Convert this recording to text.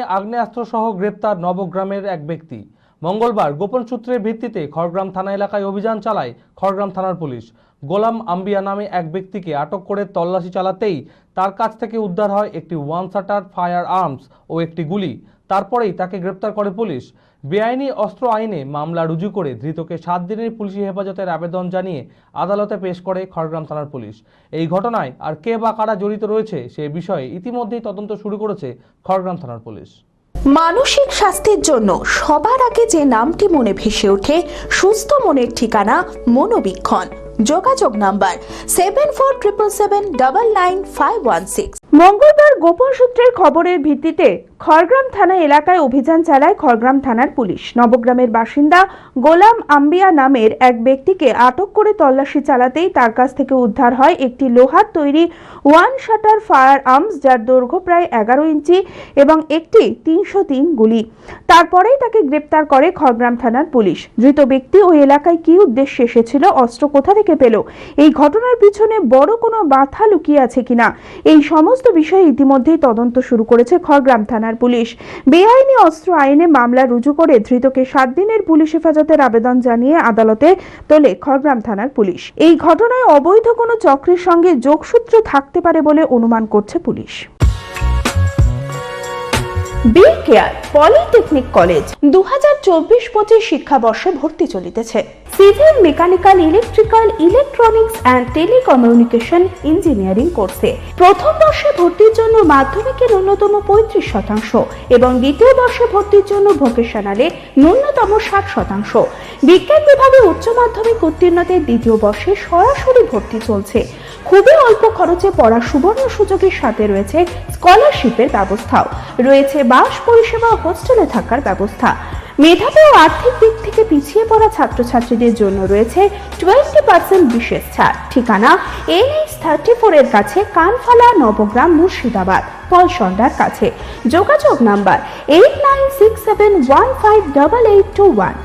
ঘটনায় আগ্নেয়াস্ত্র সহ গ্রেপ্তার নবগ্রামের এক ব্যক্তি। মঙ্গলবার গোপন সূত্রের ভিত্তিতে খড়গ্রাম থানা এলাকায় অভিযান চালায় খড়গ্রাম থানার পুলিশ। গোলাম আম্বিয়া নামে এক ব্যক্তিকে আটক করে তল্লাশি চালাতেই তার কাছ থেকে উদ্ধার হয় একটি ওয়ান শাটার ফায়ার আর্মস ও একটি গুলি। তারপরেই তাকে গ্রেপ্তার করে পুলিশ। বেআইনি অস্ত্র আইনে মামলা রুজু করে ধৃতকে 7 দিনের পুলিশি হেফাজতের আবেদন জানিয়ে আদালতে পেশ করে খড়গ্রাম থানার পুলিশ। এই ঘটনায় আর কে বা কারা জড়িত রয়েছে সে বিষয়ে ইতিমধ্যেই তদন্ত শুরু করেছে খড়গ্রাম থানার পুলিশ। মানসিক স্বাস্থ্যের জন্য সবার আগে যে নামটি মনে ভেসে ওঠে, সুস্থ মনের ঠিকানা মনোবীক্ষণ। যোগাযোগ নাম্বার 7477799516। মঙ্গলবার গোপন সূত্রের খবরের ভিত্তিতে খড়গ্রাম থানা এলাকায় অভিযান চালায় খড়গ্রাম থানার পুলিশ। নবগ্রামের বাসিন্দা গোলাম আম্বিয়া নামের এক ব্যক্তিকে আটক করে তল্লাশি চালাতেই তার কাছ থেকে উদ্ধার হয় একটি লোহার তৈরি ওয়ান শাটার ফায়ার আর্মস, যার দৈর্ঘ্য প্রায় 11 ইঞ্চি এবং একটি 303 গুলি। তারপরেই তাকে গ্রেপ্তার করে খড়গ্রাম থানার পুলিশ। ধৃত ব্যক্তি ওই এলাকায় কি উদ্দেশ্যে এসেছিল, অস্ত্র কোথা থেকে পেল, এই ঘটনার পিছনে বড় কোনো বাধা লুকিয়ে আছে কিনা, এই সমস্ত বিষয়ে ইতিমধ্যেই তদন্ত শুরু করেছে খড়গ্রাম থানার পুলিশ। বেআইনি অস্ত্র আইনে মামলা রুজু করে ধৃতকে 7 দিনের পুলিশ হেফাজতের আবেদন জানিয়ে আদালতে তোলে খড়গ্রাম থানার পুলিশ। এই ঘটনায় অবৈধ কোনো চক্রের সঙ্গে যোগসূত্র থাকতে পারে বলে অনুমান করছে পুলিশ। বি কেয়ার পলিটেকনিক কলেজ 2024-25 শিক্ষাবর্ষে ভর্তি চলিতেছে। Civil, mechanical, electrical, electronics and telecommunication engineering কোর্সে প্রথম বর্ষে ভর্তির জন্য মাধ্যমিকের ন্যূনতম 35% এবং দ্বিতীয় বর্ষে ভর্তির জন্য ভোকেশনালে ন্যূনতম 60%। বিজ্ঞান বিভাগে উচ্চ মাধ্যমিক উত্তীর্ণদের দ্বিতীয় বর্ষে সরাসরি ভর্তি চলছে। খুবই অল্প খরচে পড়ার সুবর্ণ সুযোগের সাথে রয়েছে স্কলারশিপের ব্যবস্থাও। রয়েছে বাস পরিষেবা ও হোস্টেলে থাকার ব্যবস্থা। মেধাবী ও আর্থিক দিক থেকে পিছিয়ে পড়া ছাত্রছাত্রীদের জন্য রয়েছে 20% বিশেষ ছাড়। ঠিকানা NH34 এর কাছে, কানফালা, নবগ্রাম, মুর্শিদাবাদ, পলসন্ডার কাছে। যোগাযোগ নাম্বার 8967158821।